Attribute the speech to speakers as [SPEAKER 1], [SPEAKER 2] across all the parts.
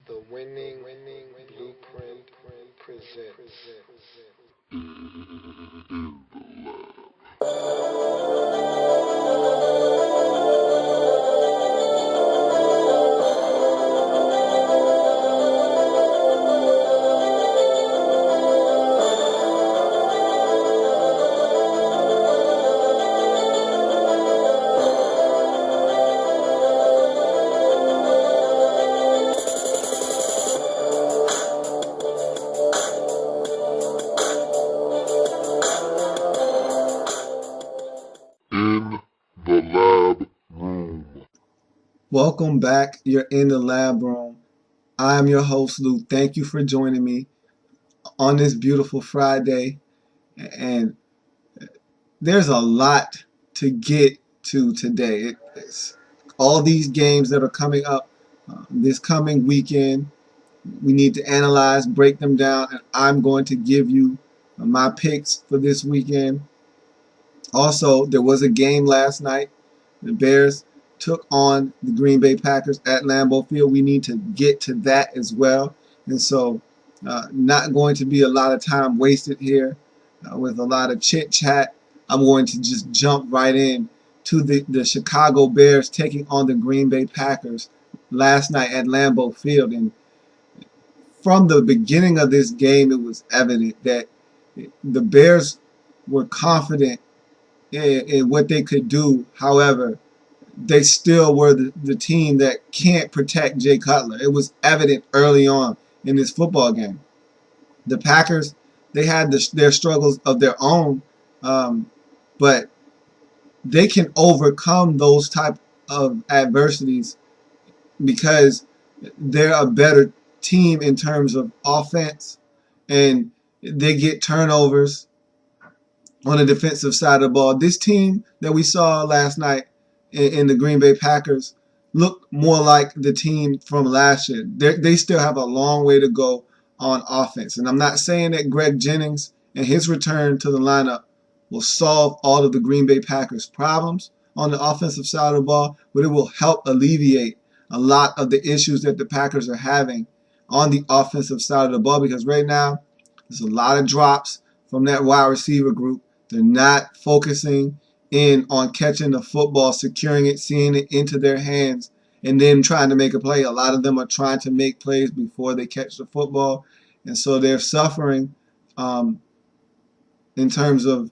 [SPEAKER 1] The winning blueprint presents.
[SPEAKER 2] In the lab room.
[SPEAKER 3] Welcome back. You're in the lab room. I'm your host, Lou. Thank you for joining me on this beautiful Friday. And there's a lot to get to today. It's all these games that are coming up this coming weekend. We need to analyze, break them down, and I'm going to give you my picks for this weekend. Also, there was a game last night. The Bears took on the Green Bay Packers at Lambeau Field. We need to get to that as well. And so, not going to be a lot of time wasted here with a lot of chit chat. I'm going to just jump right in to the Chicago Bears taking on the Green Bay Packers last night at Lambeau Field. And from the beginning of this game, it was evident that the Bears were confident in what they could do. However, they still were the team that can't protect Jay Cutler. It was evident early on in this football game. The Packers, they had their struggles of their own, but they can overcome those type of adversities because they're a better team in terms of offense, and they get turnovers on the defensive side of the ball. This team that we saw last night in the Green Bay Packers looked more like the team from last year. They still have a long way to go on offense. And I'm not saying that Greg Jennings and his return to the lineup will solve all of the Green Bay Packers' problems on the offensive side of the ball, but it will help alleviate a lot of the issues that the Packers are having on the offensive side of the ball, because right now there's a lot of drops from that wide receiver group. They're not focusing in on catching the football, securing it, seeing it into their hands, and then trying to make a play. A lot of them are trying to make plays before they catch the football, and so they're suffering in terms of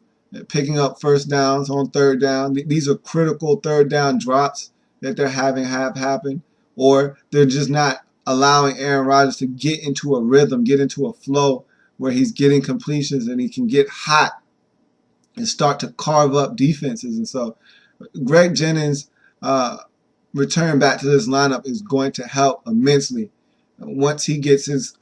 [SPEAKER 3] picking up first downs on third down. These are critical third down drops that they're having have happen, or they're just not allowing Aaron Rodgers to get into a rhythm, get into a flow where he's getting completions and he can get hot and start to carve up defenses. And so Greg Jennings' return back to this lineup is going to help immensely once he gets his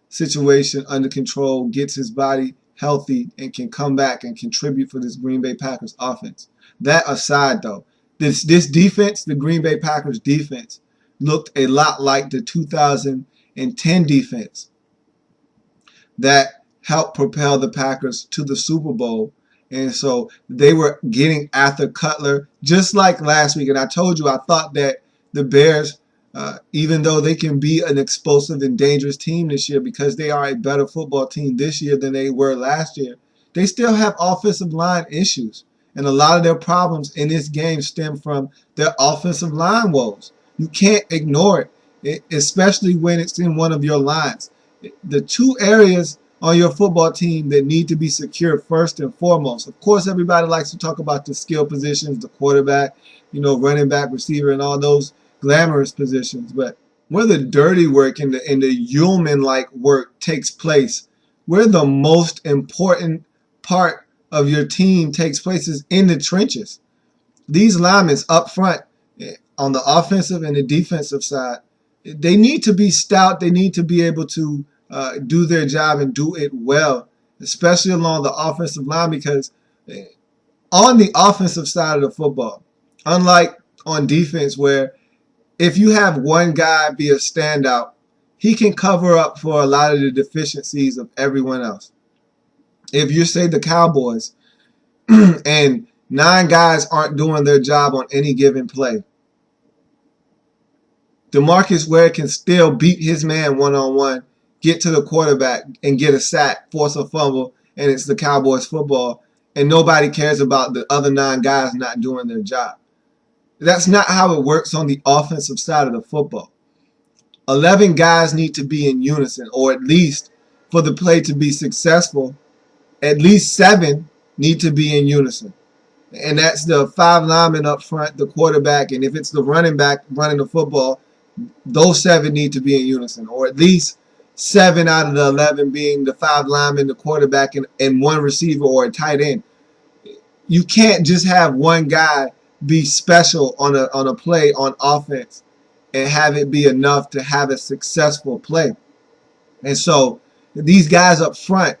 [SPEAKER 3] situation under control, gets his body healthy, and can come back and contribute for this Green Bay Packers offense. That aside, though, this defense, the Green Bay Packers defense, looked a lot like the 2010 defense that helped propel the Packers to the Super Bowl. And so they were getting after Cutler just like last week. And I told you I thought that the Bears, even though they can be an explosive and dangerous team this year because they are a better football team this year than they were last year, they still have offensive line issues. And a lot of their problems in this game stem from their offensive line woes. You can't ignore it, especially when it's in one of your lines. The two areas on your football team that need to be secured first and foremost. Of course, everybody likes to talk about the skill positions, the quarterback, running back, receiver, and all those glamorous positions. But where the dirty work and the Ullman-like work takes place, where the most important part of your team takes place is in the trenches. These linemen up front on the offensive and the defensive side, they need to be stout. They need to be able to do their job and do it well, especially along the offensive line, because on the offensive side of the football, unlike on defense where if you have one guy be a standout, he can cover up for a lot of the deficiencies of everyone else. If you say the Cowboys and 9 guys aren't doing their job on any given play, DeMarcus Ware can still beat his man one-on-one, get to the quarterback and get a sack, force a fumble, and it's the Cowboys football, and nobody cares about the other 9 guys not doing their job. That's not how it works on the offensive side of the football. 11 guys need to be in unison, or at least for the play to be successful, at least 7 need to be in unison. And that's the 5 linemen up front, the quarterback, and if it's the running back running the football, those 7 need to be in unison, or at least 7 out of the 11 being the 5 linemen, the quarterback, and 1 receiver or a tight end. You can't just have one guy be special on a play on offense and have it be enough to have a successful play. And so these guys up front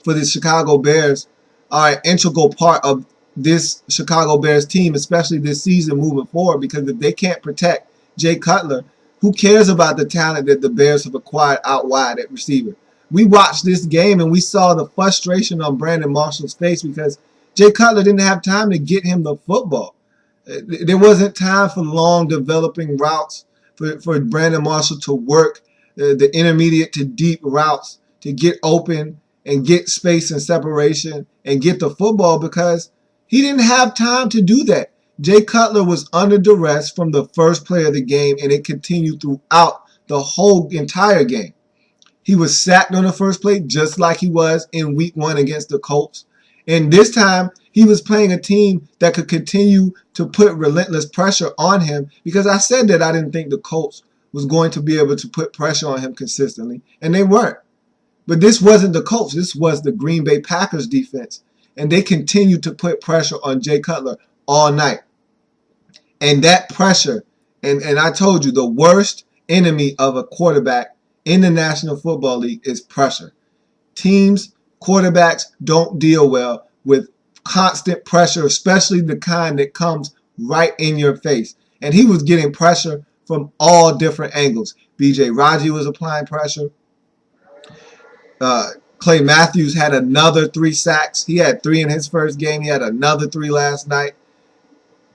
[SPEAKER 3] for the Chicago Bears are an integral part of this Chicago Bears team, especially this season moving forward, because if they can't protect Jay Cutler, who cares about the talent that the Bears have acquired out wide at receiver? We watched this game and we saw the frustration on Brandon Marshall's face because Jay Cutler didn't have time to get him the football. There wasn't time for long developing routes for Brandon Marshall to work the intermediate to deep routes to get open and get space and separation and get the football because he didn't have time to do that. Jay Cutler was under duress from the first play of the game, and it continued throughout the whole entire game. He was sacked on the first play just like he was in week 1 against the Colts. And this time, he was playing a team that could continue to put relentless pressure on him because I said that I didn't think the Colts was going to be able to put pressure on him consistently, and they weren't. But this wasn't the Colts. This was the Green Bay Packers defense, and they continued to put pressure on Jay Cutler all night. And that pressure, and I told you, the worst enemy of a quarterback in the National Football League is pressure. Teams, quarterbacks don't deal well with constant pressure, especially the kind that comes right in your face. And he was getting pressure from all different angles. B.J. Raji was applying pressure. Clay Matthews had another 3 sacks. He had 3 in his first game. He had another 3 last night.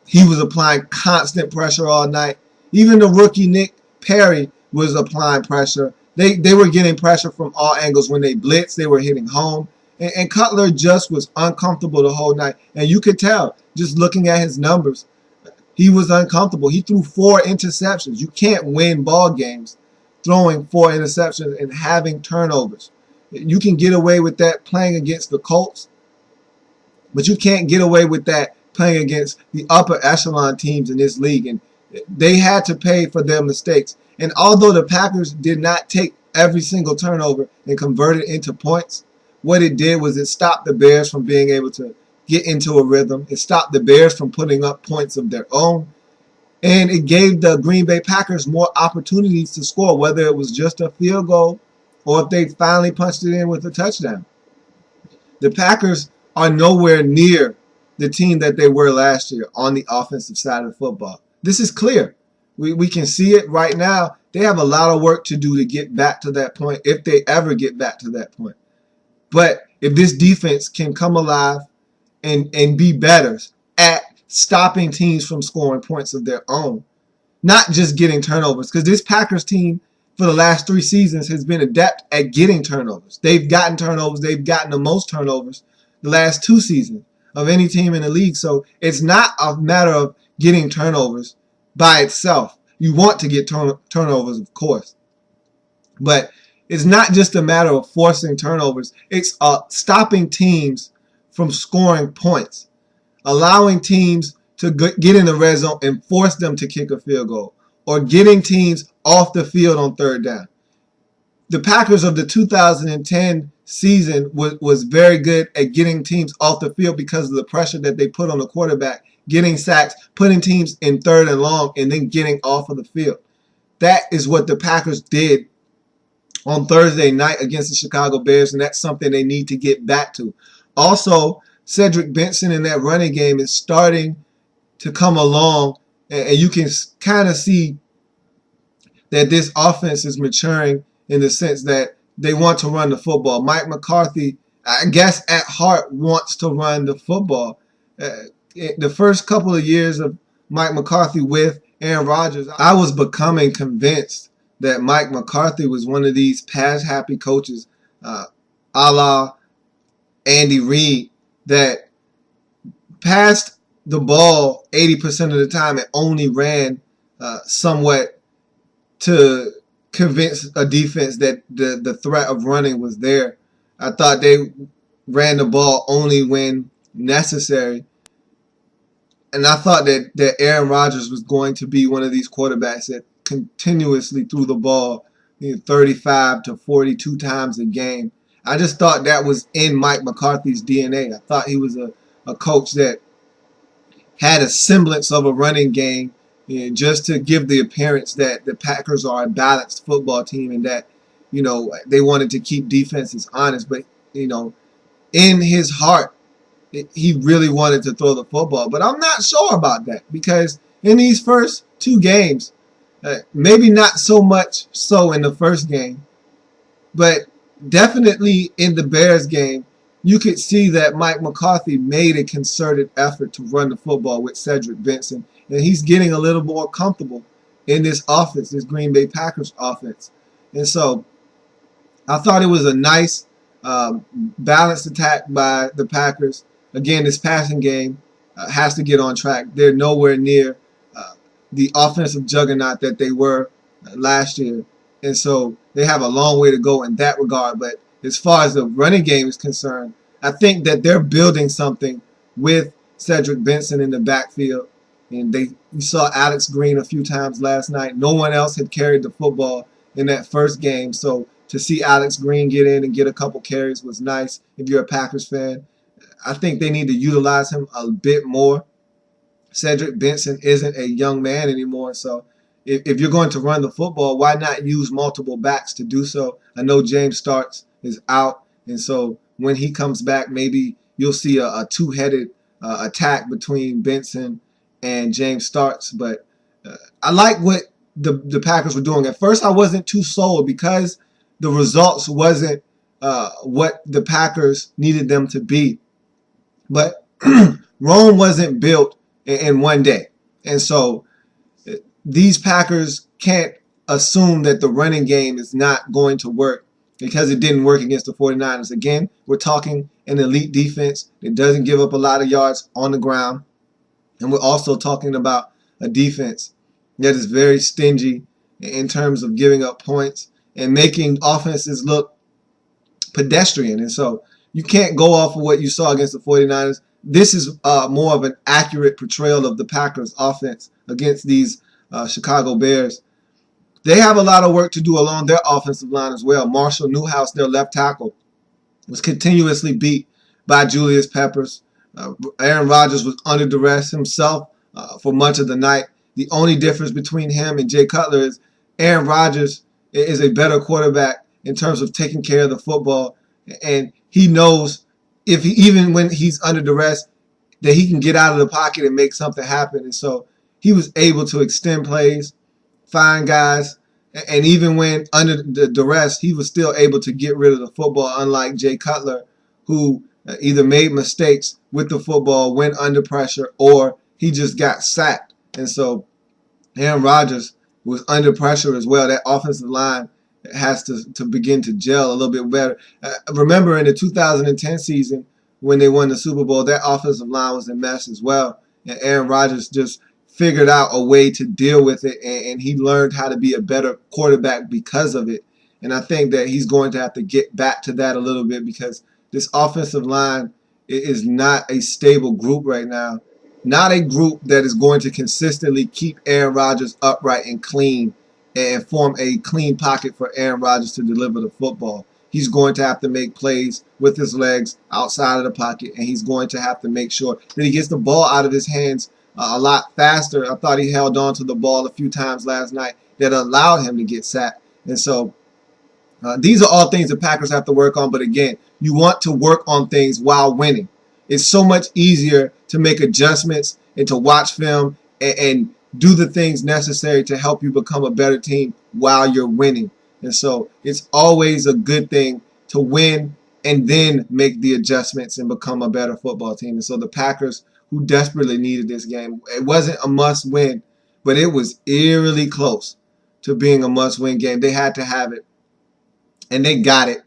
[SPEAKER 3] He was applying constant pressure all night. Even the rookie Nick Perry was applying pressure. They were getting pressure from all angles. When they blitzed, they were hitting home. And Cutler just was uncomfortable the whole night. And you could tell, just looking at his numbers, he was uncomfortable. He threw 4 interceptions. You can't win ball games throwing 4 interceptions and having turnovers. You can get away with that playing against the Colts, but you can't get away with that playing against the upper echelon teams in this league. And they had to pay for their mistakes. And although the Packers did not take every single turnover and convert it into points, what it did was it stopped the Bears from being able to get into a rhythm. It stopped the Bears from putting up points of their own. And it gave the Green Bay Packers more opportunities to score, whether it was just a field goal or if they finally punched it in with a touchdown. The Packers are nowhere near the team that they were last year on the offensive side of football. This is clear. We can see it right now. They have a lot of work to do to get back to that point, if they ever get back to that point. But if this defense can come alive and be better at stopping teams from scoring points of their own, not just getting turnovers, because this Packers team for the last 3 seasons has been adept at getting turnovers. They've gotten turnovers. They've gotten the most turnovers the last 2 seasons of any team in the league. So it's not a matter of getting turnovers by itself. You want to get turnovers, of course. But it's not just a matter of forcing turnovers. It's stopping teams from scoring points, allowing teams to get in the red zone and force them to kick a field goal, or getting teams off the field on 3rd down. The Packers of the 2010 season was very good at getting teams off the field because of the pressure that they put on the quarterback, getting sacks, putting teams in 3rd and long, and then getting off of the field. That is what the Packers did on Thursday night against the Chicago Bears, and that's something they need to get back to. Also, Cedric Benson in that running game is starting to come along, and you can kind of see that this offense is maturing in the sense that they want to run the football. Mike McCarthy, I guess at heart, wants to run the football. The first couple of years of Mike McCarthy with Aaron Rodgers, I was becoming convinced that Mike McCarthy was one of these pass-happy coaches, a la Andy Reid, that passed the ball 80% of the time and only ran somewhat to convince a defense that the threat of running was there. I thought they ran the ball only when necessary. And I thought that Aaron Rodgers was going to be one of these quarterbacks that continuously threw the ball 35 to 42 times a game. I just thought that was in Mike McCarthy's DNA. I thought he was a coach that had a semblance of a running game, just to give the appearance that the Packers are a balanced football team and that, they wanted to keep defenses honest. But, in his heart, he really wanted to throw the football. But I'm not sure about that because in these first two games, maybe not so much so in the first game, but definitely in the Bears game, you could see that Mike McCarthy made a concerted effort to run the football with Cedric Benson, and he's getting a little more comfortable in this offense, this Green Bay Packers offense. And so I thought it was a nice, balanced attack by the Packers. Again, this passing game has to get on track. They're nowhere near the offensive juggernaut that they were last year. And so they have a long way to go in that regard. But as far as the running game is concerned, I think that they're building something with Cedric Benson in the backfield. And you saw Alex Green a few times last night. No one else had carried the football in that first game. So to see Alex Green get in and get a couple carries was nice if you're a Packers fan. I think they need to utilize him a bit more. Cedric Benson isn't a young man anymore, so if you're going to run the football, why not use multiple backs to do so? I know James Starks is out, and so when he comes back, maybe you'll see a two-headed attack between Benson and James Starks. But I like what the Packers were doing. At first, I wasn't too sold because the results wasn't what the Packers needed them to be. But Rome wasn't built in one day. And so these Packers can't assume that the running game is not going to work because it didn't work against the 49ers. Again, we're talking an elite defense that doesn't give up a lot of yards on the ground. And we're also talking about a defense that is very stingy in terms of giving up points and making offenses look pedestrian. And so you can't go off of what you saw against the 49ers. This is more of an accurate portrayal of the Packers offense against these Chicago Bears. They have a lot of work to do along their offensive line as well. Marshall Newhouse, their left tackle, was continuously beat by Julius Peppers. Aaron Rodgers was under duress himself for much of the night. The only difference between him and Jay Cutler is Aaron Rodgers is a better quarterback in terms of taking care of the football, and he knows even when he's under duress, that he can get out of the pocket and make something happen. And so he was able to extend plays, find guys, and even when under the duress, he was still able to get rid of the football, unlike Jay Cutler, who either made mistakes with the football, went under pressure, or he just got sacked. And so Aaron Rodgers was under pressure as well. That offensive line has to begin to gel a little bit better. Remember in the 2010 season when they won the Super Bowl, that offensive line was a mess as well. And Aaron Rodgers just figured out a way to deal with it, and he learned how to be a better quarterback because of it. And I think that he's going to have to get back to that a little bit because this offensive line is not a stable group right now. Not a group that is going to consistently keep Aaron Rodgers upright and clean and form a clean pocket for Aaron Rodgers to deliver the football. He's going to have to make plays with his legs outside of the pocket, and he's going to have to make sure that he gets the ball out of his hands a lot faster. I thought he held on to the ball a few times last night that allowed him to get sacked. And so these are all things the Packers have to work on. But again, you want to work on things while winning. It's so much easier to make adjustments and to watch film and do the things necessary to help you become a better team while you're winning. And so it's always a good thing to win and then make the adjustments and become a better football team. And so the Packers, who desperately needed this game, it wasn't a must win, but it was eerily close to being a must-win game. They had to have it, and they got it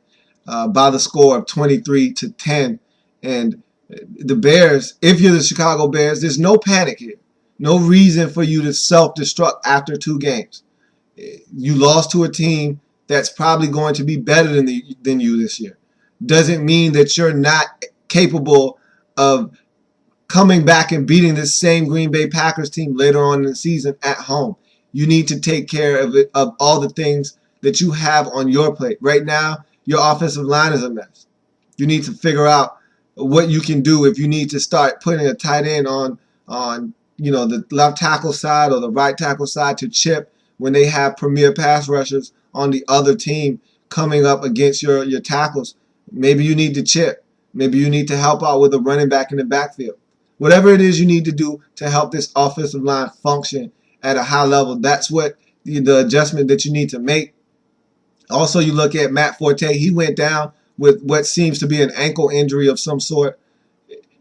[SPEAKER 3] by the score of 23-10. And the Bears, if you're the Chicago Bears, there's no panic here. No reason for you to self-destruct after 2 games. You lost to a team that's probably going to be better than you this year. Doesn't mean that you're not capable of coming back and beating this same Green Bay Packers team later on in the season at home. You need to take care of all the things that you have on your plate. Right now, your offensive line is a mess. You need to figure out what you can do if you need to start putting a tight end on the left tackle side or the right tackle side to chip when they have premier pass rushers on the other team coming up against your tackles. Maybe you need to chip. Maybe you need to help out with a running back in the backfield. Whatever it is you need to do to help this offensive line function at a high level, that's what the adjustment that you need to make. Also, you look at Matt Forte. He went down with what seems to be an ankle injury of some sort.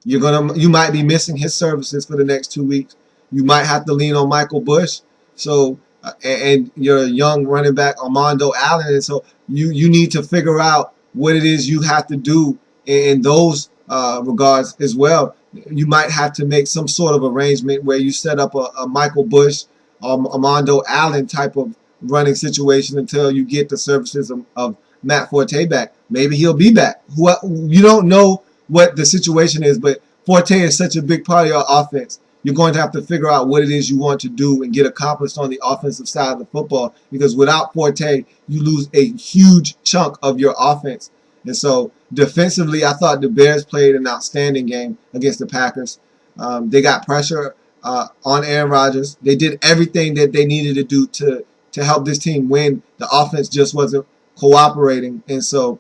[SPEAKER 3] You might be missing his services for the next 2 weeks. You might have to lean on Michael Bush. So and your young running back Armando Allen. And so you need to figure out what it is you have to do in those regards as well. You might have to make some sort of arrangement where you set up a Michael Bush or Armando Allen type of running situation until you get the services of Matt Forte back. Maybe he'll be back. You don't know what the situation is, but Forte is such a big part of your offense. You're going to have to figure out what it is you want to do and get accomplished on the offensive side of the football, because without Forte, you lose a huge chunk of your offense. And so defensively, I thought the Bears played an outstanding game against the Packers. They got pressure on Aaron Rodgers. They did everything that they needed to do to help this team win. The offense just wasn't cooperating. And so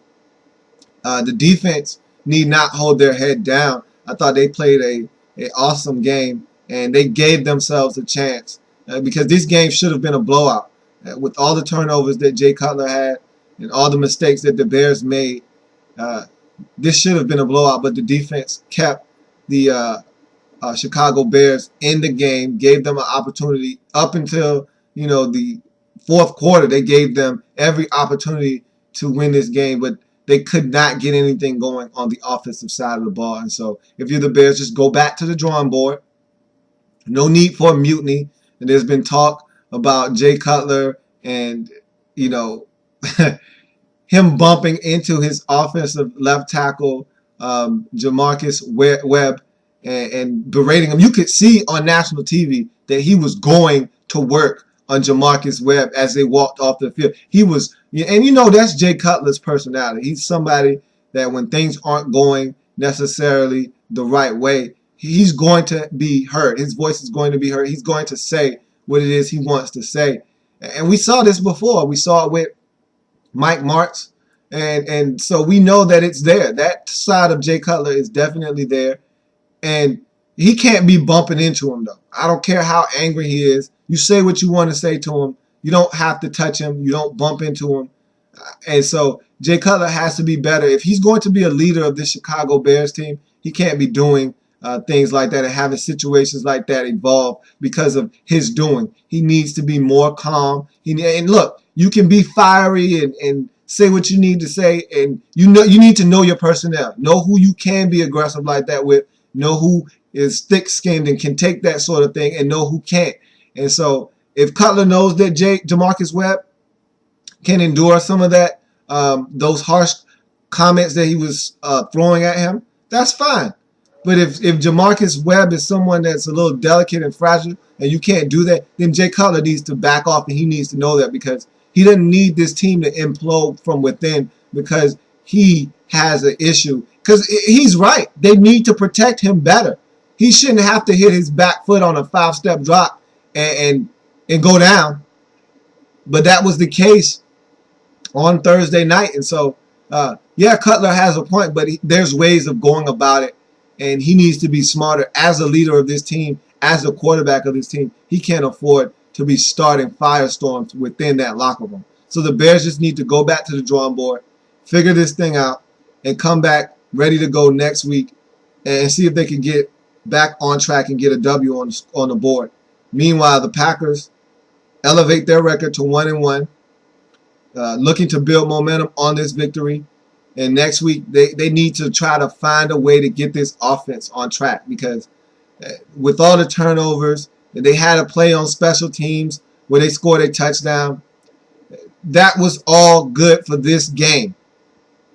[SPEAKER 3] the defense need not hold their head down. I thought they played an awesome game, and they gave themselves a chance because this game should have been a blowout. With all the turnovers that Jay Cutler had and all the mistakes that the Bears made, this should have been a blowout, but the defense kept the Chicago Bears in the game, gave them an opportunity up until the fourth quarter. They gave them every opportunity to win this game, but they could not get anything going on the offensive side of the ball. And so if you're the Bears, just go back to the drawing board. No need for a mutiny. And there's been talk about Jay Cutler and, him bumping into his offensive left tackle, Jamarcus Webb, and berating him. You could see on national TV that he was going to work on Jamarcus Webb as they walked off the field. He was, and that's Jay Cutler's personality. He's somebody that when things aren't going necessarily the right way, he's going to be heard. His voice is going to be heard. He's going to say what it is he wants to say. And we saw this before. We saw it with Mike Martz. And so we know that it's there. That side of Jay Cutler is definitely there. And he can't be bumping into him, though. I don't care how angry he is. You say what you want to say to him. You don't have to touch him. You don't bump into him. And so Jay Cutler has to be better. If he's going to be a leader of this Chicago Bears team, he can't be doing things like that and having situations like that evolve because of his doing. He needs to be more calm. And look, you can be fiery and say what you need to say, and you need to know your personnel. Know who you can be aggressive like that with. Know who is thick-skinned and can take that sort of thing, and know who can't. And so if Cutler knows that Jamarcus Webb can endure some of that, those harsh comments that he was throwing at him, that's fine. But if Jamarcus Webb is someone that's a little delicate and fragile and you can't do that, then Jay Cutler needs to back off, and he needs to know that, because he doesn't need this team to implode from within because he has an issue. Because he's right. They need to protect him better. He shouldn't have to hit his back foot on a 5-step drop and go down. But that was the case on Thursday night. And so, Cutler has a point, but there's ways of going about it. And he needs to be smarter as a leader of this team, as a quarterback of this team. He can't afford to be starting firestorms within that locker room. So the Bears just need to go back to the drawing board, figure this thing out, and come back ready to go next week and see if they can get back on track and get a W on the board. Meanwhile, the Packers elevate their record to 1-1, looking to build momentum on this victory. And next week, they need to try to find a way to get this offense on track, because with all the turnovers, they had a play on special teams where they scored a touchdown. That was all good for this game.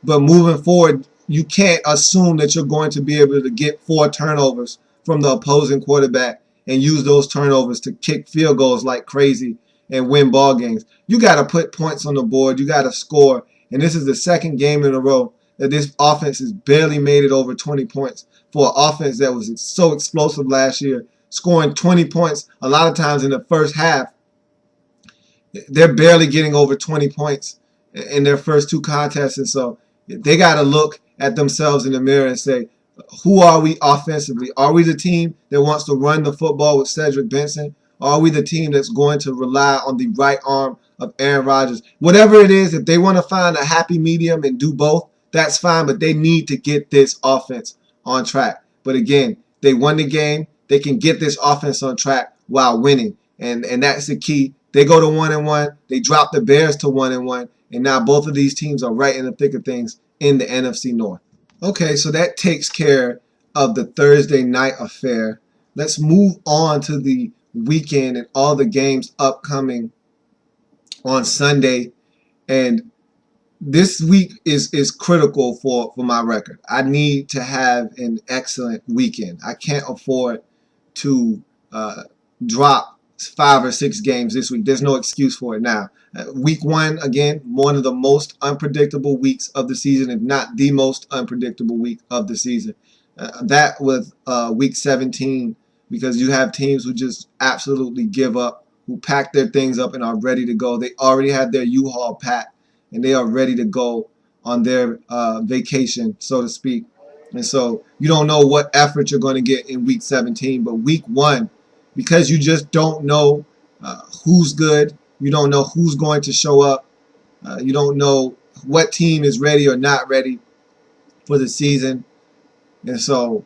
[SPEAKER 3] But moving forward, you can't assume that you're going to be able to get 4 turnovers from the opposing quarterback and use those turnovers to kick field goals like crazy and win ball games. You got to put points on the board. You got to score. And this is the second game in a row that this offense has barely made it over 20 points for an offense that was so explosive last year, scoring 20 points a lot of times in the first half. They're barely getting over 20 points in their first 2 contests. And so they got to look at themselves in the mirror and say, who are we offensively? Are we the team that wants to run the football with Cedric Benson? Or are we the team that's going to rely on the right arm of Aaron Rodgers? Whatever it is, if they want to find a happy medium and do both, that's fine. But they need to get this offense on track. But again, they won the game. They can get this offense on track while winning. And that's the key. They go to 1-1. They drop the Bears to 1-1. And now both of these teams are right in the thick of things in the NFC North. Okay, so that takes care of the Thursday night affair. Let's move on to the weekend and all the games upcoming on Sunday. And this week is critical for my record. I need to have an excellent weekend. I can't afford to drop 5 or 6 games this week. There's no excuse for it now. Week 1, again, one of the most unpredictable weeks of the season, if not the most unpredictable week of the season. That with week 17, because you have teams who just absolutely give up, who pack their things up and are ready to go. They already have their U-Haul packed, and they are ready to go on their vacation, so to speak. And so you don't know what effort you're going to get in week 17, but week 1, because you just don't know who's good, you don't know who's going to show up, you don't know what team is ready or not ready for the season. And so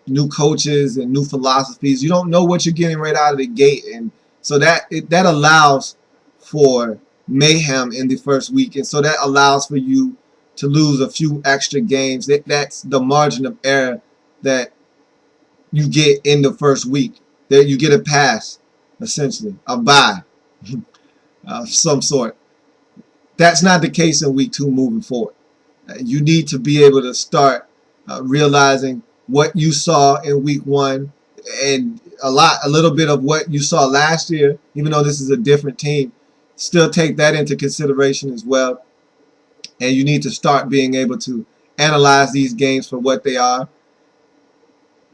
[SPEAKER 3] new coaches and new philosophies, you don't know what you're getting right out of the gate. And so that allows for mayhem in the first week. And so that allows for you to lose a few extra games. That's the margin of error that you get in the first week. That you get a pass, essentially, a bye of some sort. That's not the case in week 2 moving forward. You need to be able to start realizing what you saw in week 1 and a little bit of what you saw last year, even though this is a different team. Still take that into consideration as well. And you need to start being able to analyze these games for what they are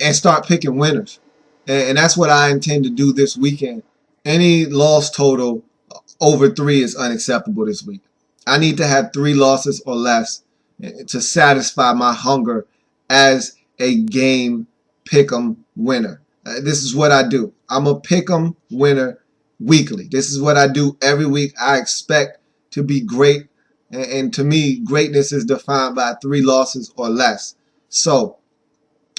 [SPEAKER 3] and start picking winners. And that's what I intend to do this weekend. Any loss total over 3 is unacceptable this week. I need to have 3 losses or less to satisfy my hunger as a game pick'em winner. This is what I do. I'm a pick'em winner weekly. This is what I do every week. I expect to be great. And to me, greatness is defined by 3 losses or less. So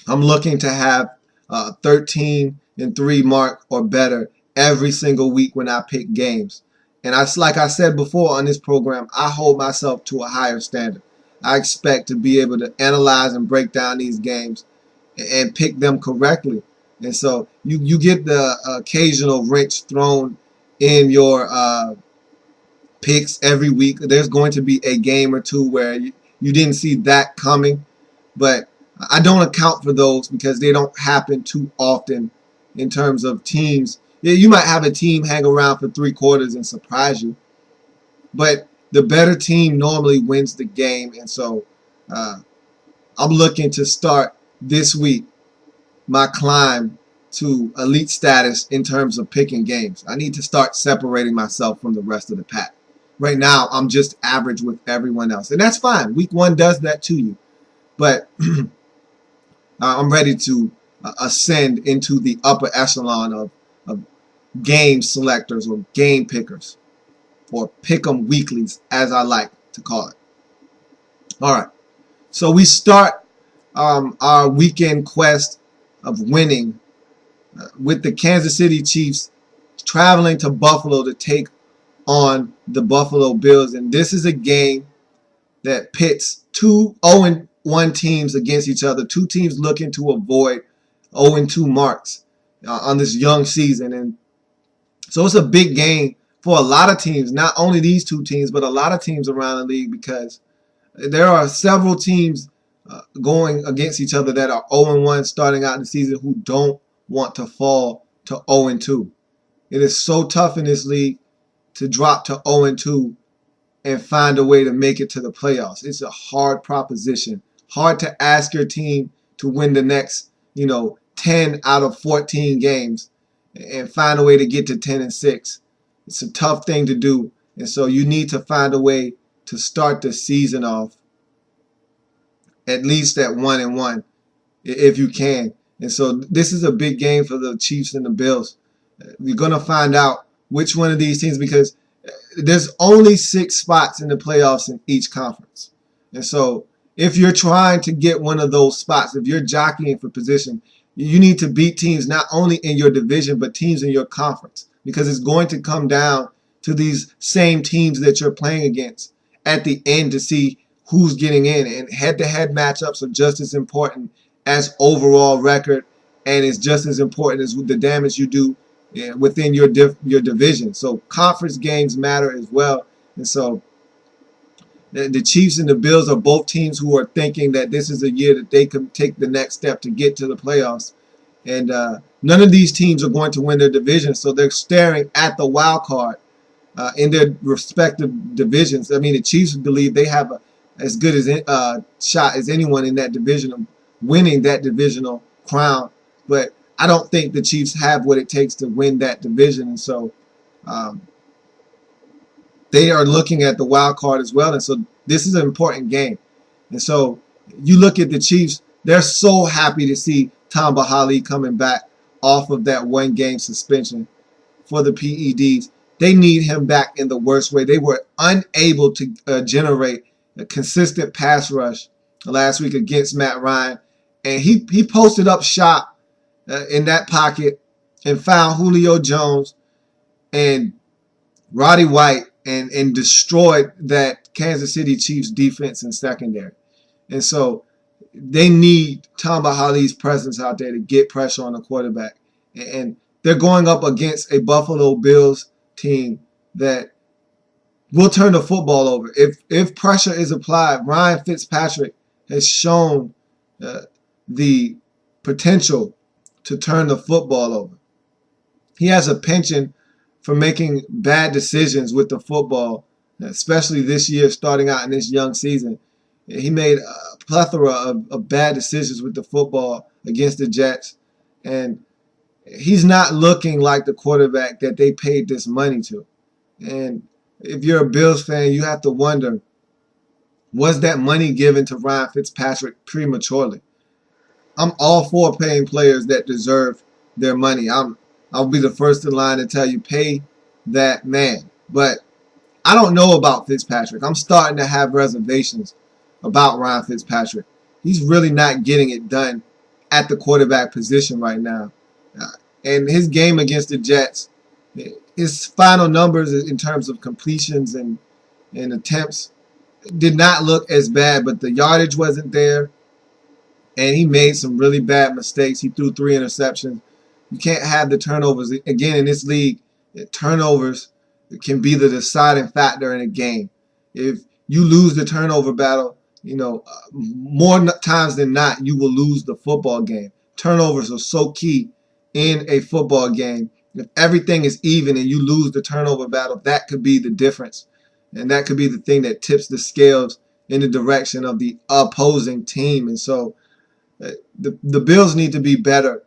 [SPEAKER 3] I'm looking to have 13-3 mark or better every single week when I pick games. And like I said before on this program, I hold myself to a higher standard. I expect to be able to analyze and break down these games and pick them correctly. And so you get the occasional wrench thrown in your picks every week. There's going to be a game or two where you didn't see that coming. But I don't account for those because they don't happen too often in terms of teams. Yeah, you might have a team hang around for 3 quarters and surprise you. But the better team normally wins the game. And so I'm looking to start this week my climb to elite status in terms of picking games. I need to start separating myself from the rest of the pack. Right now, I'm just average with everyone else. And that's fine. Week 1 does that to you. But I'm ready to ascend into the upper echelon of game selectors or game pickers, or pick'em weeklies, as I like to call it. All right. So we start our weekend quest of winning with the Kansas City Chiefs traveling to Buffalo to take on the Buffalo Bills. And this is a game that pits two 0-1 teams against each other, two teams looking to avoid 0-2 marks on this young season. And so it's a big game for a lot of teams, not only these two teams, but a lot of teams around the league, because there are several teams going against each other that are 0-1 starting out the season who don't want to fall to 0-2. It is so tough in this league to drop to 0-2 and find a way to make it to the playoffs. It's a hard proposition. Hard to ask your team to win the next, 10 out of 14 games and find a way to get to 10-6. It's a tough thing to do. And so you need to find a way to start the season off at least at 1-1 if you can. And so this is a big game for the Chiefs and the Bills. We're going to find out which one of these teams, because there's only 6 spots in the playoffs in each conference. And so if you're trying to get one of those spots, if you're jockeying for position, you need to beat teams not only in your division, but teams in your conference, because it's going to come down to these same teams that you're playing against at the end to see who's getting in. And head-to-head matchups are just as important as overall record, and it's just as important as the damage you do within your division. So conference games matter as well. And so the Chiefs and the Bills are both teams who are thinking that this is a year that they can take the next step to get to the playoffs. And none of these teams are going to win their division, so they're staring at the wild card in their respective divisions. I mean, the Chiefs believe they have as good as shot as anyone in that division of winning that divisional crown. But I don't think the Chiefs have what it takes to win that division. And so they are looking at the wild card as well. And so this is an important game. And so you look at the Chiefs, they're so happy to see Tamba Hali coming back off of that 1-game suspension for the PEDs. They need him back in the worst way. They were unable to generate a consistent pass rush last week against Matt Ryan. And he posted up shop in that pocket and found Julio Jones and Roddy White and destroyed that Kansas City Chiefs defense and secondary. And so they need Tamba Hali's presence out there to get pressure on the quarterback. And they're going up against a Buffalo Bills team that will turn the football over. If pressure is applied, Ryan Fitzpatrick has shown the potential to turn the football over. He has a penchant for making bad decisions with the football, especially this year starting out in this young season. He made a plethora of bad decisions with the football against the Jets, and he's not looking like the quarterback that they paid this money to. And if you're a Bills fan, you have to wonder, was that money given to Ryan Fitzpatrick prematurely? I'm all for paying players that deserve their money. I'll be the first in line to tell you, pay that man. But I don't know about Fitzpatrick. I'm starting to have reservations about Ryan Fitzpatrick. He's really not getting it done at the quarterback position right now. And his game against the Jets, his final numbers in terms of completions and attempts did not look as bad, but the yardage wasn't there. And he made some really bad mistakes. He threw 3 interceptions. You can't have the turnovers. Again, in this league, turnovers can be the deciding factor in a game. If you lose the turnover battle, more times than not, you will lose the football game. Turnovers are so key in a football game. If everything is even and you lose the turnover battle, that could be the difference. And that could be the thing that tips the scales in the direction of the opposing team. And so the Bills need to be better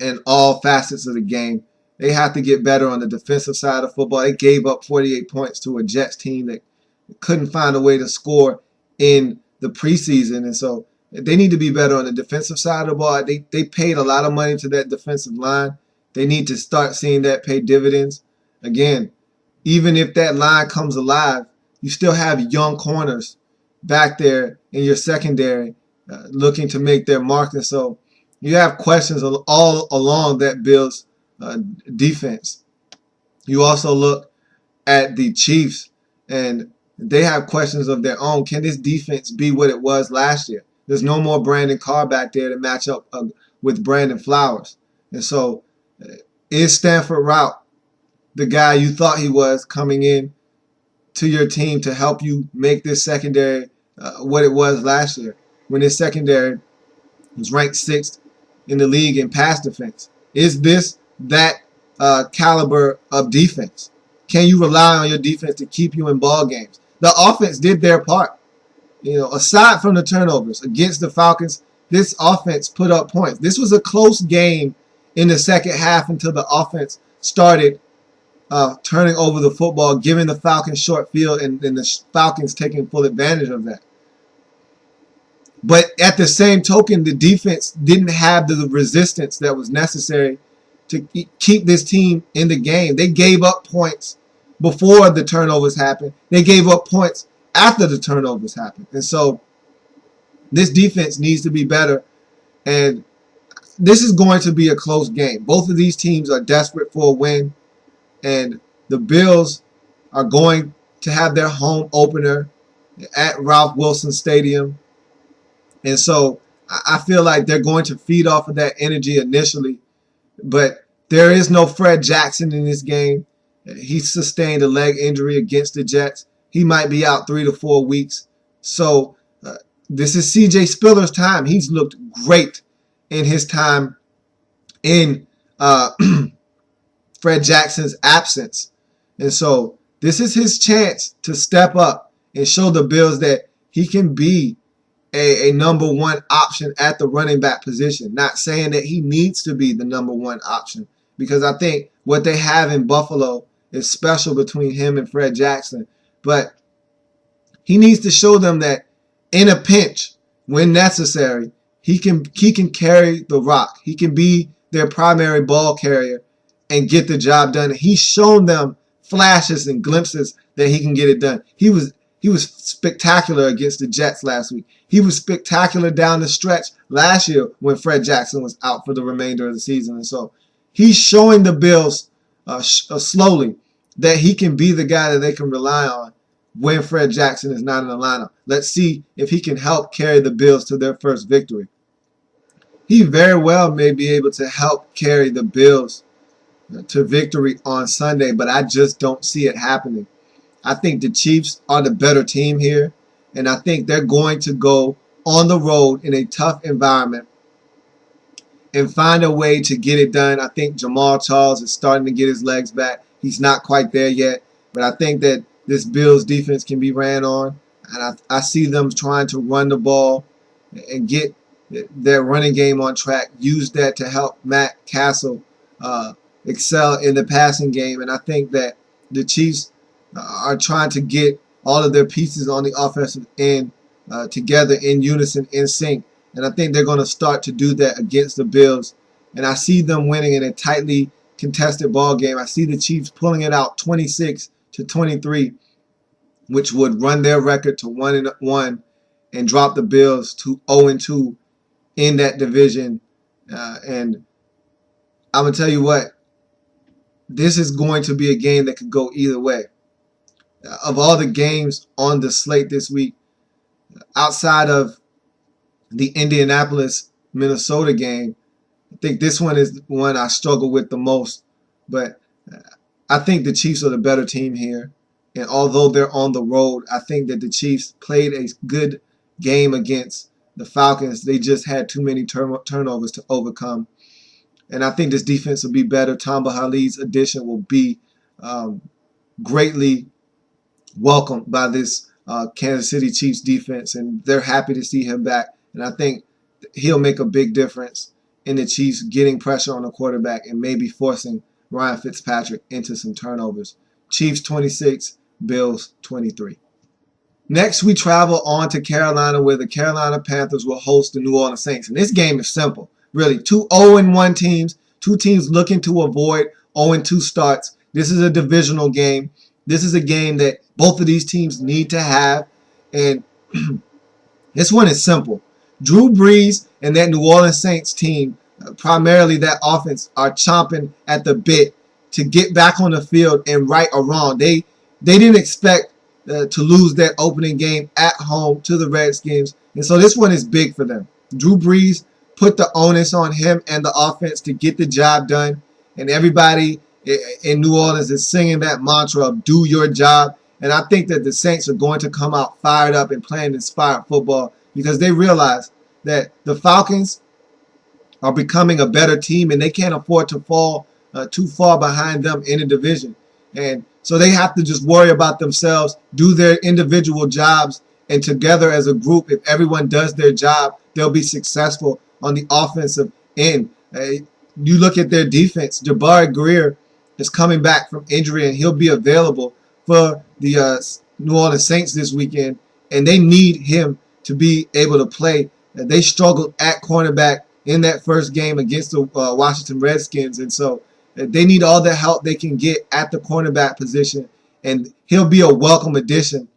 [SPEAKER 3] in all facets of the game. They have to get better on the defensive side of football. They gave up 48 points to a Jets team that couldn't find a way to score in the preseason. And so they need to be better on the defensive side of the ball. They paid a lot of money to that defensive line. They need to start seeing that pay dividends. Again, even if that line comes alive, you still have young corners back there in your secondary looking to make their mark. And so You have questions all along that Bills defense. You also look at the Chiefs, and they have questions of their own. Can this defense be what it was last year? There's no more Brandon Carr back there to match up with Brandon Flowers. And so is Stanford Route the guy you thought he was coming in to your team to help you make this secondary what it was last year when this secondary was ranked 6th in the league in pass defense? Is this that caliber of defense? Can you rely on your defense to keep you in ball games? The offense did their part. Aside from the turnovers against the Falcons, this offense put up points. This was a close game in the second half until the offense started turning over the football, giving the Falcons short field, and the Falcons taking full advantage of that. But at the same token, the defense didn't have the resistance that was necessary to keep this team in the game. They gave up points before the turnovers happened. They gave up points after the turnovers happened. And so this defense needs to be better. And this is going to be a close game. Both of these teams are desperate for a win. And the Bills are going to have their home opener at Ralph Wilson Stadium. And so I feel like they're going to feed off of that energy initially. But there is no Fred Jackson in this game. He sustained a leg injury against the Jets. He might be out 3 to 4 weeks. So this is CJ Spiller's time. He's looked great in his time in Fred Jackson's absence. And so this is his chance to step up and show the Bills that he can be a number one option at the running back position. Not saying that he needs to be the number one option, because I think what they have in Buffalo is special between him and Fred Jackson. But he needs to show them that in a pinch, when necessary, he can carry the rock. He can be their primary ball carrier and get the job done. He's shown them flashes and glimpses that he can get it done. He was spectacular against the Jets last week. He was spectacular down the stretch last year when Fred Jackson was out for the remainder of the season. And so he's showing the Bills slowly that he can be the guy that they can rely on when Fred Jackson is not in the lineup. Let's see if he can help carry the Bills to their first victory. He very well may be able to help carry the Bills to victory on Sunday, but I just don't see it happening. I think the Chiefs are the better team here, and I think they're going to go on the road in a tough environment and find a way to get it done. I think Jamal Charles is starting to get his legs back. He's not quite there yet, but I think that this Bills defense can be ran on, and I see them trying to run the ball and get their running game on track, use that to help Matt Castle excel in the passing game. And I think that the Chiefs are trying to get all of their pieces on the offensive end together in unison, in sync. And I think they're going to start to do that against the Bills. And I see them winning in a tightly contested ball game. I see the Chiefs pulling it out 26-23, which would run their record to 1-1 and drop the Bills to 0-2 in that division. And I'm going to tell you what, this is going to be a game that could go either way. Of all the games on the slate this week, outside of the Indianapolis-Minnesota game, I think this one is one I struggle with the most. But I think the Chiefs are the better team here. And although they're on the road, I think that the Chiefs played a good game against the Falcons. They just had too many turnovers to overcome. And I think this defense will be better. Tamba Hali's addition will be greatly welcomed by this Kansas City Chiefs defense, and they're happy to see him back. And I think he'll make a big difference in the Chiefs getting pressure on the quarterback and maybe forcing Ryan Fitzpatrick into some turnovers. Chiefs 26, Bills 23. Next, we travel on to Carolina, where the Carolina Panthers will host the New Orleans Saints. And this game is simple, really. 2 0-1 teams, two teams looking to avoid 0-2 starts. This is a divisional game. This is a game that both of these teams need to have. And this one is simple. Drew Brees and that New Orleans Saints team, primarily that offense, are chomping at the bit to get back on the field and right or wrong. They didn't expect to lose that opening game at home to the Redskins, and so this one is big for them. Drew Brees put the onus on him and the offense to get the job done, and everybody in New Orleans is singing that mantra of "do your job." And I think that the Saints are going to come out fired up and playing inspired football because they realize that the Falcons are becoming a better team and they can't afford to fall too far behind them in the division. And so they have to just worry about themselves, do their individual jobs, and together as a group, if everyone does their job, they'll be successful on the offensive end. You look at their defense, Jabari Greer is coming back from injury and he'll be available for the New Orleans Saints this weekend, and they need him to be able to play. They struggled at cornerback in that first game against the Washington Redskins, and so they need all the help they can get at the cornerback position, and he'll be a welcome addition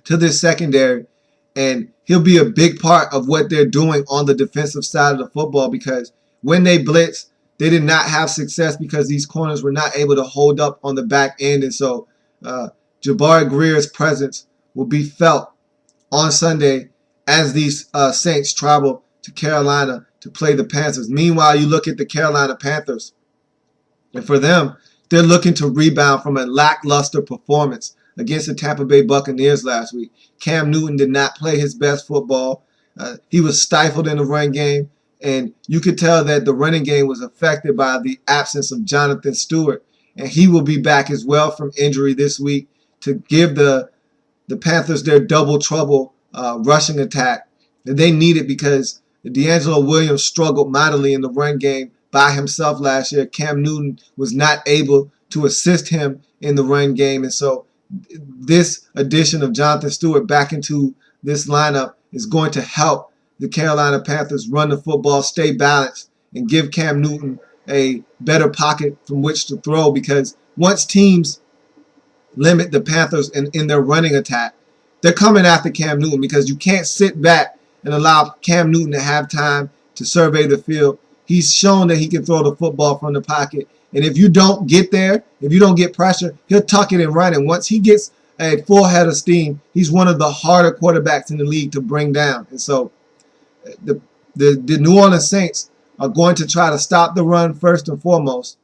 [SPEAKER 3] to this secondary, and he'll be a big part of what they're doing on the defensive side of the football because when they blitz, they did not have success because these corners were not able to hold up on the back end, and so Jabari Greer's presence will be felt on Sunday as these Saints travel to Carolina to play the Panthers. Meanwhile, you look at the Carolina Panthers, and for them, they're looking to rebound from a lackluster performance against the Tampa Bay Buccaneers last week. Cam Newton did not play his best football. He was stifled in the run game, and you could tell that the running game was affected by the absence of Jonathan Stewart. And he will be back as well from injury this week to give the Panthers their double trouble rushing attack that they needed because D'Angelo Williams struggled mightily in the run game by himself last year. Cam Newton was not able to assist him in the run game. And so this addition of Jonathan Stewart back into this lineup is going to help the Carolina Panthers run the football, stay balanced, and give Cam Newton a better pocket from which to throw because once teams limit the Panthers in their running attack, they're coming after Cam Newton because you can't sit back and allow Cam Newton to have time to survey the field. He's shown that he can throw the football from the pocket. And if you don't get there, if you don't get pressure, he'll tuck it and run. And once he gets a full head of steam, he's one of the harder quarterbacks in the league to bring down. And so the New Orleans Saints are going to try to stop the run first and foremost,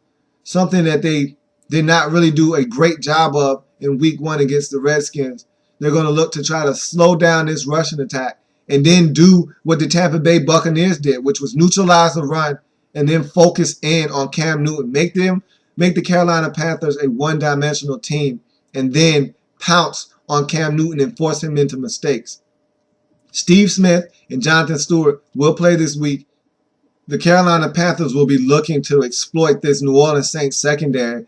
[SPEAKER 3] something that they did not really do a great job of in week one against the Redskins. They're going to look to try to slow down this rushing attack and then do what the Tampa Bay Buccaneers did, which was neutralize the run and then focus in on Cam Newton. Make the Carolina Panthers a one-dimensional team and then pounce on Cam Newton and force him into mistakes. Steve Smith and Jonathan Stewart will play this week. The Carolina Panthers will be looking to exploit this New Orleans Saints secondary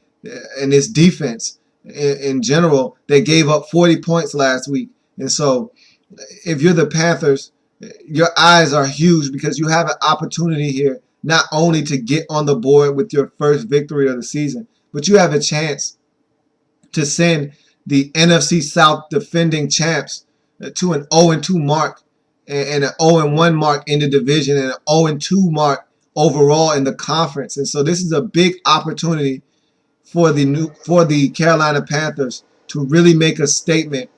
[SPEAKER 3] and this defense in general. They gave up 40 points last week. And so if you're the Panthers, your eyes are huge because you have an opportunity here not only to get on the board with your first victory of the season, but you have a chance to send the NFC South defending champs to an 0-2 mark and an 0-1 mark in the division and an 0-2 mark overall in the conference. And so this is a big opportunity for the Carolina Panthers to really make a statement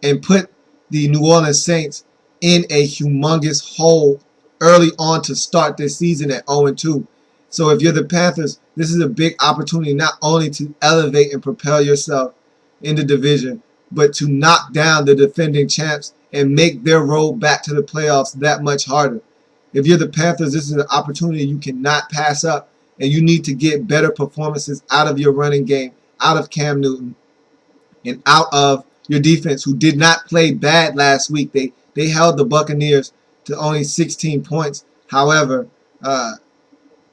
[SPEAKER 3] and put the New Orleans Saints in a humongous hole early on to start this season at 0-2. So if you're the Panthers, this is a big opportunity not only to elevate and propel yourself in the division, but to knock down the defending champs and make their road back to the playoffs that much harder. If you're the Panthers, this is an opportunity you cannot pass up, and you need to get better performances out of your running game, out of Cam Newton, and out of your defense, who did not play bad last week. They held the Buccaneers to only 16 points. However,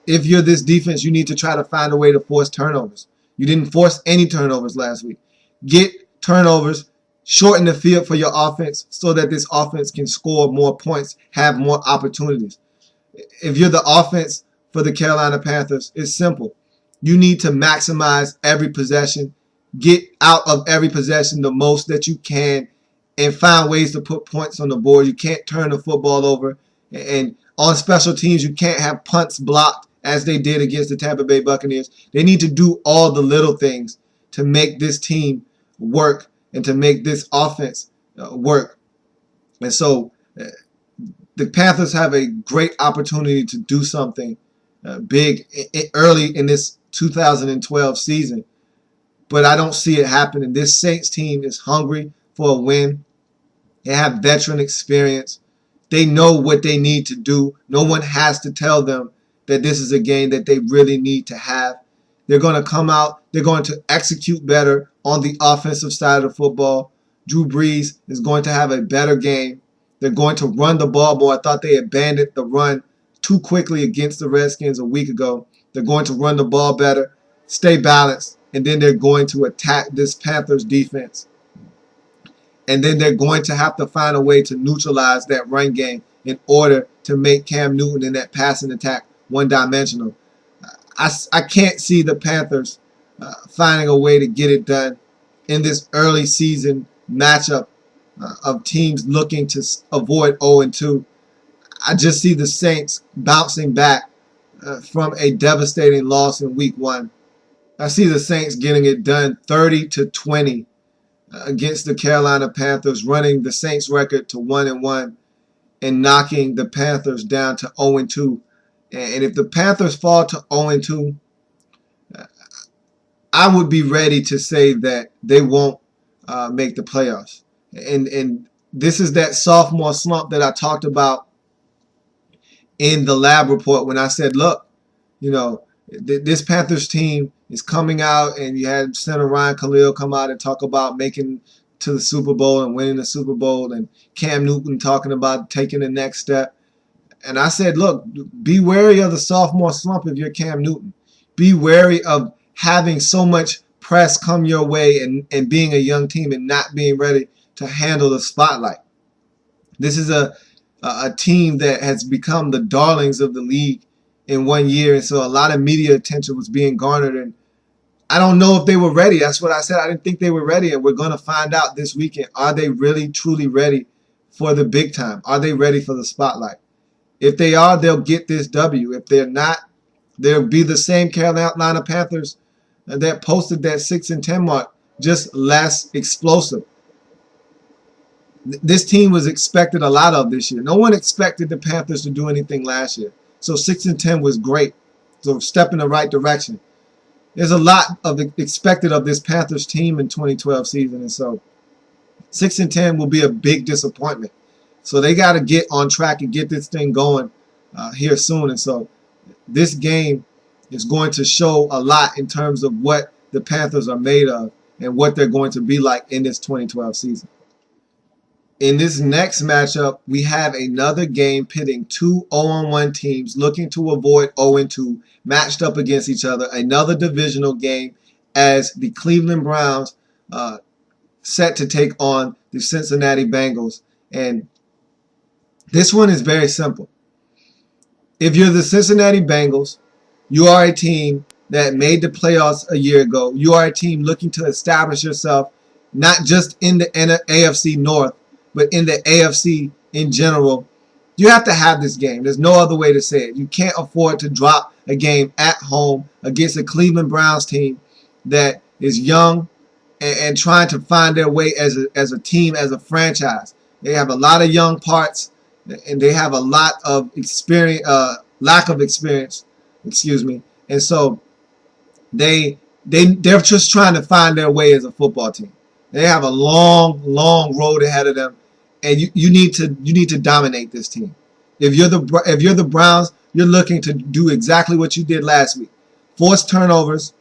[SPEAKER 3] if you're this defense, you need to try to find a way to force turnovers. You didn't force any turnovers last week. Get turnovers, shorten the field for your offense so that this offense can score more points, have more opportunities. If you're the offense for the Carolina Panthers, it's simple. You need to maximize every possession. Get out of every possession the most that you can and find ways to put points on the board. You can't turn the football over. And on special teams, you can't have punts blocked as they did against the Tampa Bay Buccaneers. They need to do all the little things to make this team work and to make this offense work. And so the Panthers have a great opportunity to do something big early in this 2012 season. But I don't see it happening. This Saints team is hungry for a win. They have veteran experience. They know what they need to do. No one has to tell them that this is a game that they really need to have. They're going to come out. They're going to execute better on the offensive side of the football. Drew Brees is going to have a better game. They're going to run the ball more. I thought they abandoned the run too quickly against the Redskins a week ago. They're going to run the ball better, stay balanced, and then they're going to attack this Panthers defense. And then they're going to have to find a way to neutralize that run game in order to make Cam Newton and that passing attack one-dimensional. I can't see the Panthers finding a way to get it done in this early season matchup of teams looking to avoid 0-2. I just see the Saints bouncing back from a devastating loss in Week 1. I see the Saints getting it done 30-20 against the Carolina Panthers, running the Saints record to 1-1 and knocking the Panthers down to 0-2. And if the Panthers fall to 0-2, I would be ready to say that they won't make the playoffs. And this is that sophomore slump that I talked about in the lab report when I said, look, you know, this Panthers team is coming out, and you had Senator Ryan Khalil come out and talk about making to the Super Bowl and winning the Super Bowl, and Cam Newton talking about taking the next step. And I said, look, be wary of the sophomore slump if you're Cam Newton. Be wary of having so much press come your way and being a young team and not being ready to handle the spotlight. This is a team that has become the darlings of the league in 1 year, and so a lot of media attention was being garnered, and I don't know if they were ready. That's what I said. I didn't think they were ready, and we're going to find out this weekend. Are they really, truly ready for the big time? Are they ready for the spotlight? If they are, they'll get this W. If they're not, they'll be the same Carolina Panthers that posted that 6-10 mark, just less explosive. This team was expected a lot of this year. No one expected the Panthers to do anything last year. So 6-10 was great. So step in the right direction. There's a lot of expected of this Panthers team in 2012 season, and so 6-10 will be a big disappointment. So they got to get on track and get this thing going here soon. And so this game is going to show a lot in terms of what the Panthers are made of and what they're going to be like in this 2012 season. In this next matchup, we have another game pitting two 0-1 teams looking to avoid 0-2 matched up against each other. Another divisional game as the Cleveland Browns set to take on the Cincinnati Bengals. And this one is very simple. If you're the Cincinnati Bengals, you are a team that made the playoffs a year ago. You are a team looking to establish yourself not just in the AFC North, but in the AFC in general. You have to have this game. There's no other way to say it. You can't afford to drop a game at home against a Cleveland Browns team that is young and trying to find their way as a team, as a franchise. They have a lot of young parts, and they have a lot of experience, lack of experience, and so they're just trying to find their way as a football team. They have a long road ahead of them, and you need to dominate this team. If you're the Browns, you're looking to do exactly what you did last week: force turnovers,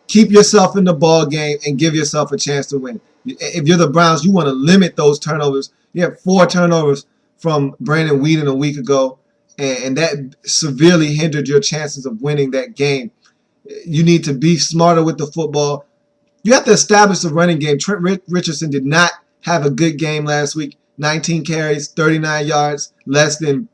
[SPEAKER 3] keep yourself in the ball game, and give yourself a chance to win. If you're the Browns, you want to limit those turnovers. You have 4 turnovers from Brandon Weeden a week ago, and that severely hindered your chances of winning that game. You need to be smarter with the football. You have to establish the running game. Trent Richardson did not have a good game last week. 19 carries, 39 yards, less than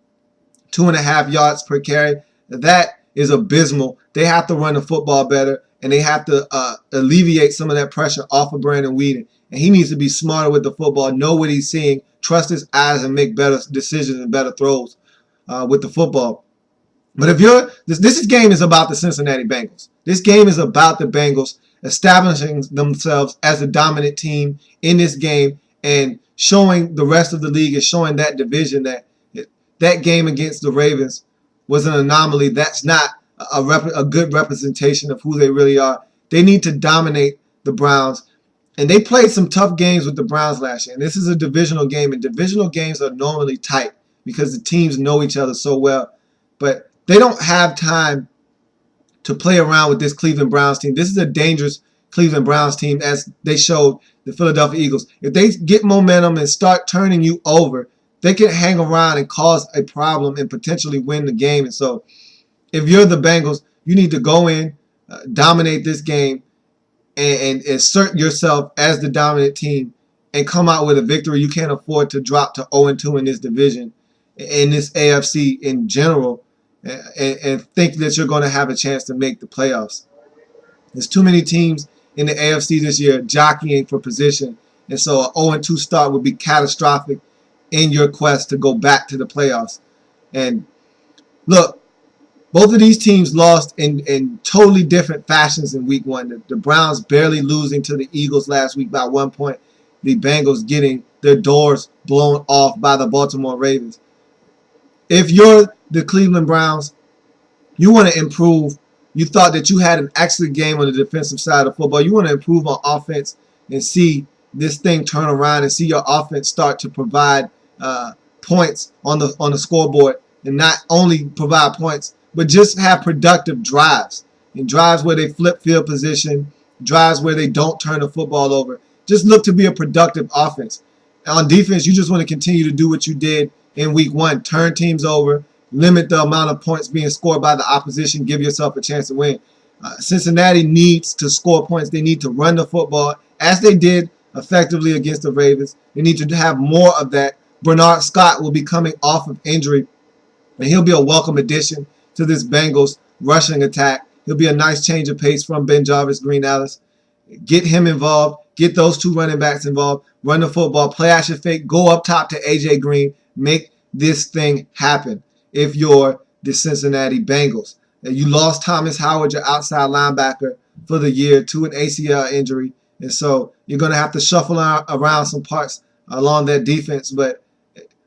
[SPEAKER 3] 2.5 yards per carry. That is abysmal. They have to run the football better, and they have to alleviate some of that pressure off of Brandon Weeden. and he needs to be smarter with the football, know what he's seeing, trust his eyes, and make better decisions and better throws with the football. But if you're this game is about the Cincinnati Bengals. This game is about the Bengals establishing themselves as a dominant team in this game and showing the rest of the league and showing that division that that game against the Ravens was an anomaly. That's not a good representation of who they really are. They need to dominate the Browns. And they played some tough games with the Browns last year. And this is a divisional game, and divisional games are normally tight because the teams know each other so well. But they don't have time to play around with this Cleveland Browns team. This is a dangerous Cleveland Browns team, as they showed the Philadelphia Eagles. If they get momentum and start turning you over, they can hang around and cause a problem and potentially win the game. And so if you're the Bengals, you need to go in, dominate this game, and assert yourself as the dominant team and come out with a victory. You can't afford to drop to 0-2 in this division, in this AFC in general, and think that you're going to have a chance to make the playoffs. There's too many teams in the AFC this year jockeying for position, and so an 0-2 start would be catastrophic in your quest to go back to the playoffs. And look, both of these teams lost in totally different fashions in week one. The Browns barely losing to the Eagles last week by 1 point. The Bengals getting their doors blown off by the Baltimore Ravens. If you're the Cleveland Browns, you want to improve. You thought that you had an excellent game on the defensive side of football. You want to improve on offense and see this thing turn around and see your offense start to provide points on the scoreboard, and not only provide points, but just have productive drives, and drives where they flip field position, drives where they don't turn the football over. Just look to be a productive offense. On defense, you just want to continue to do what you did in week one. Turn teams over, limit the amount of points being scored by the opposition, give yourself a chance to win. Cincinnati needs to score points. They need to run the football as they did effectively against the Ravens. They need to have more of that. Bernard Scott will be coming off of injury, and he'll be a welcome addition to this Bengals rushing attack. He'll be a nice change of pace from Ben Jarvis, Green Ellis. Get him involved. Get those two running backs involved. Run the football. Play action fake. Go up top to A.J. Green. Make this thing happen if you're the Cincinnati Bengals. You lost Thomas Howard, your outside linebacker, for the year to an ACL injury. And so you're going to have to shuffle around some parts along that defense. But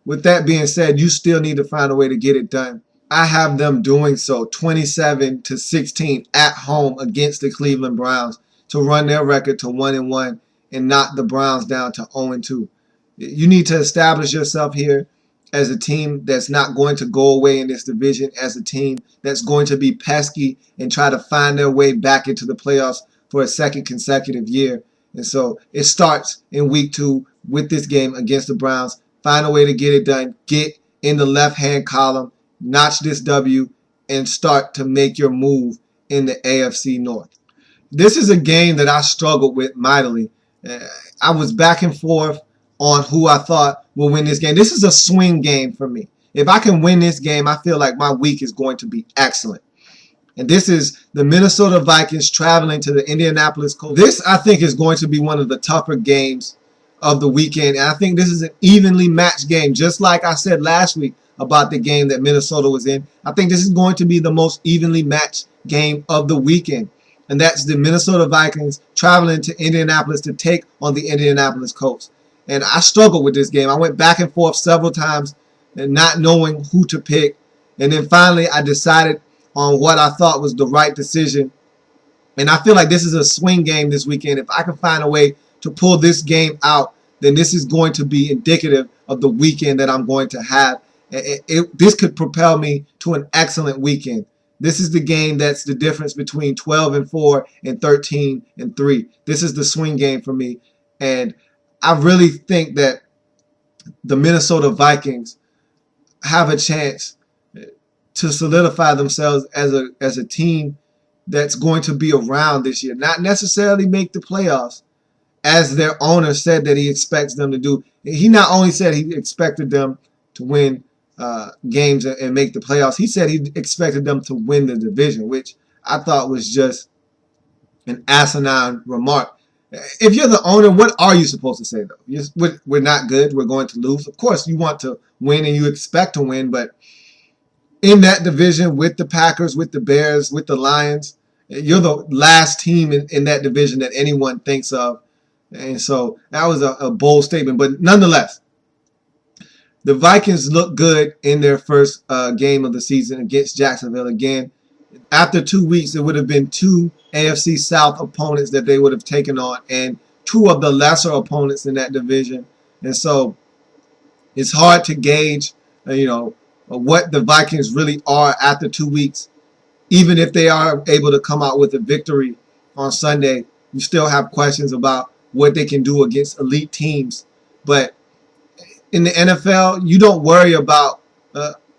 [SPEAKER 3] with that being said, you still need to find a way to get it done. I have them doing so 27-16 at home against the Cleveland Browns to run their record to 1-1 and knock the Browns down to 0-2. You need to establish yourself here as a team that's not going to go away in this division, as a team that's going to be pesky and try to find their way back into the playoffs for a second consecutive year. And so it starts in week 2 with this game against the Browns. Find a way to get it done. Get in the left-hand column. Notch this W and start to make your move in the AFC North. This is a game that I struggled with mightily. I was back and forth on who I thought will win this game. This is a swing game for me. If I can win this game, I feel like my week is going to be excellent. And this is the Minnesota Vikings traveling to the Indianapolis Colts. This, I think, is going to be one of the tougher games of the weekend. And I think this is an evenly matched game, just like I said last week about the game that Minnesota was in. I think this is going to be the most evenly matched game of the weekend. And that's the Minnesota Vikings traveling to Indianapolis to take on the Indianapolis Colts. And I struggled with this game. I went back and forth several times and not knowing who to pick. And then finally I decided on what I thought was the right decision. And I feel like this is a swing game this weekend. If I can find a way to pull this game out, then this is going to be indicative of the weekend that I'm going to have. This could propel me to an excellent weekend. This is the game that's the difference between 12-4 and 13-3. This is the swing game for me. And I really think that the Minnesota Vikings have a chance to solidify themselves as a team that's going to be around this year. Not necessarily make the playoffs, as their owner said that he expects them to do. He not only said he expected them to win games and make the playoffs, he said he expected them to win the division, which I thought was just an asinine remark. If you're the owner, what are you supposed to say, though? We're not good. We're going to lose. Of course, you want to win and you expect to win, but in that division with the Packers, with the Bears, with the Lions, you're the last team in that division that anyone thinks of. And so that was a bold statement. But nonetheless, the Vikings look good in their first game of the season against Jacksonville. Again, after 2 weeks, it would have been 2 AFC South opponents that they would have taken on and 2 of the lesser opponents in that division. And so it's hard to gauge, what the Vikings really are after 2 weeks. Even if they are able to come out with a victory on Sunday, you still have questions about what they can do against elite teams. But in the NFL, you don't worry about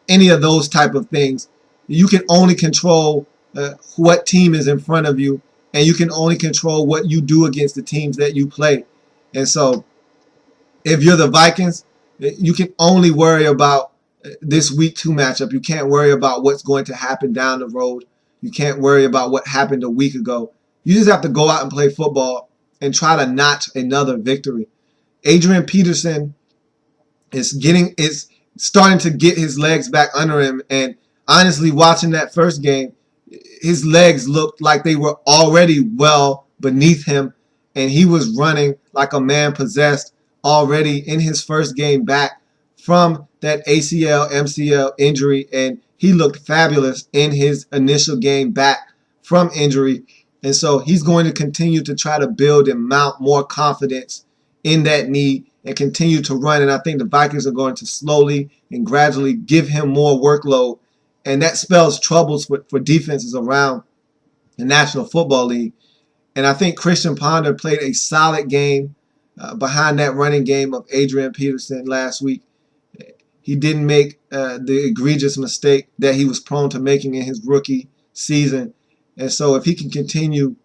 [SPEAKER 3] any of those type of things. You can only control what team is in front of you, and you can only control what you do against the teams that you play. And so if you're the Vikings, you can only worry about this week 2 matchup. You can't worry about what's going to happen down the road. You can't worry about what happened a week ago. You just have to go out and play football and try to notch another victory. Adrian Peterson is starting to get his legs back under him, and honestly, watching that first game, his legs looked like they were already well beneath him, and he was running like a man possessed already in his first game back from that ACL, MCL injury, and he looked fabulous in his initial game back from injury. And so he's going to continue to try to build and mount more confidence in that knee and continue to run. And I think the Vikings are going to slowly and gradually give him more workload. And that spells troubles for defenses around the National Football League. And I think Christian Ponder played a solid game behind that running game of Adrian Peterson last week. He didn't make the egregious mistake that he was prone to making in his rookie season. And so if he can continue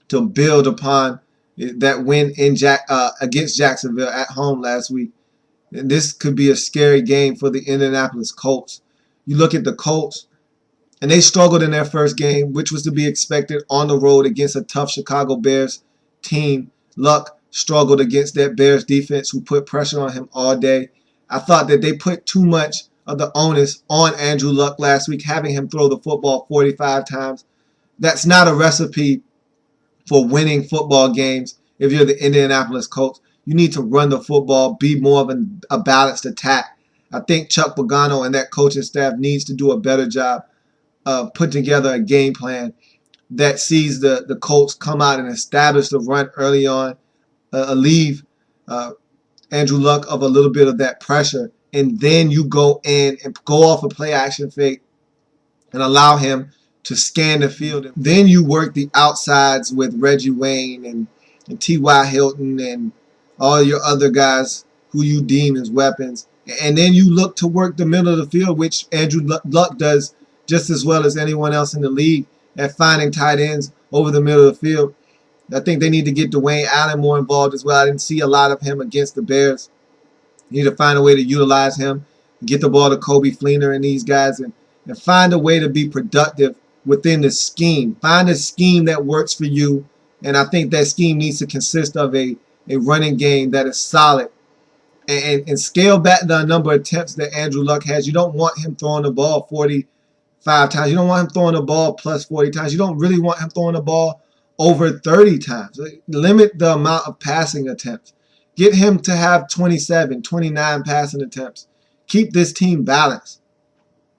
[SPEAKER 3] to build upon that win against Jacksonville at home last week, then this could be a scary game for the Indianapolis Colts. You look at the Colts, and they struggled in their first game, which was to be expected on the road against a tough Chicago Bears team. Luck struggled against that Bears defense who put pressure on him all day. I thought that they put too much of the onus on Andrew Luck last week, having him throw the football 45 times. That's not a recipe for winning football games if you're the Indianapolis Colts. You need to run the football, be more of a balanced attack. I think Chuck Pagano and that coaching staff needs to do a better job of putting together a game plan that sees the Colts come out and establish the run early on, relieve Andrew Luck of a little bit of that pressure, and then you go in and go off a play action fake and allow him to scan the field. Then you work the outsides with Reggie Wayne and T.Y. Hilton and all your other guys who you deem as weapons. And then you look to work the middle of the field, which Andrew Luck does just as well as anyone else in the league at finding tight ends over the middle of the field. I think they need to get Dwayne Allen more involved as well. I didn't see a lot of him against the Bears. You need to find a way to utilize him, get the ball to Kobe Fleener and these guys, and find a way to be productive within the scheme. Find a scheme that works for you, and I think that scheme needs to consist of a running game that is solid. And scale back the number of attempts that Andrew Luck has. You don't want him throwing the ball 45 times. You don't want him throwing the ball plus 40 times. You don't really want him throwing the ball over 30 times. Limit the amount of passing attempts. Get him to have 27, 29 passing attempts. Keep this team balanced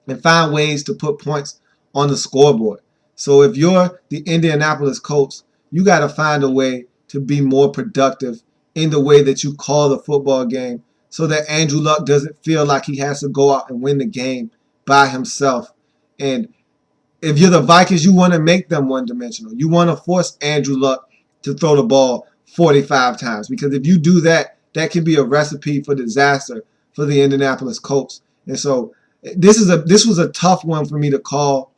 [SPEAKER 3] and find ways to put points on the scoreboard. So if you're the Indianapolis Colts, you got to find a way to be more productive in the way that you call the football game so that Andrew Luck doesn't feel like he has to go out and win the game by himself. And if you're the Vikings, you want to make them one-dimensional. You want to force Andrew Luck to throw the ball 45 times, because if you do that, that can be a recipe for disaster for the Indianapolis Colts. And so this was a tough one for me to call.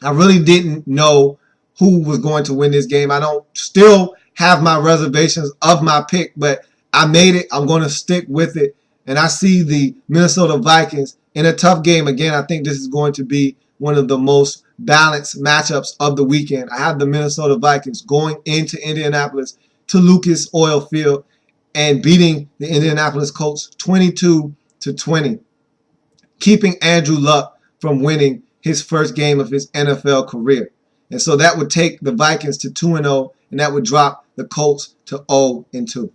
[SPEAKER 3] I really didn't know who was going to win this game. I don't still have my reservations of my pick, but I made it. I'm going to stick with it. And I see the Minnesota Vikings in a tough game. Again, I think this is going to be one of the most balanced matchups of the weekend. I have the Minnesota Vikings going into Indianapolis to Lucas Oil Field and beating the Indianapolis Colts 22-20, keeping Andrew Luck from winning his first game of his NFL career. And so that would take the Vikings to 2-0, and that would drop the Colts to 0-2.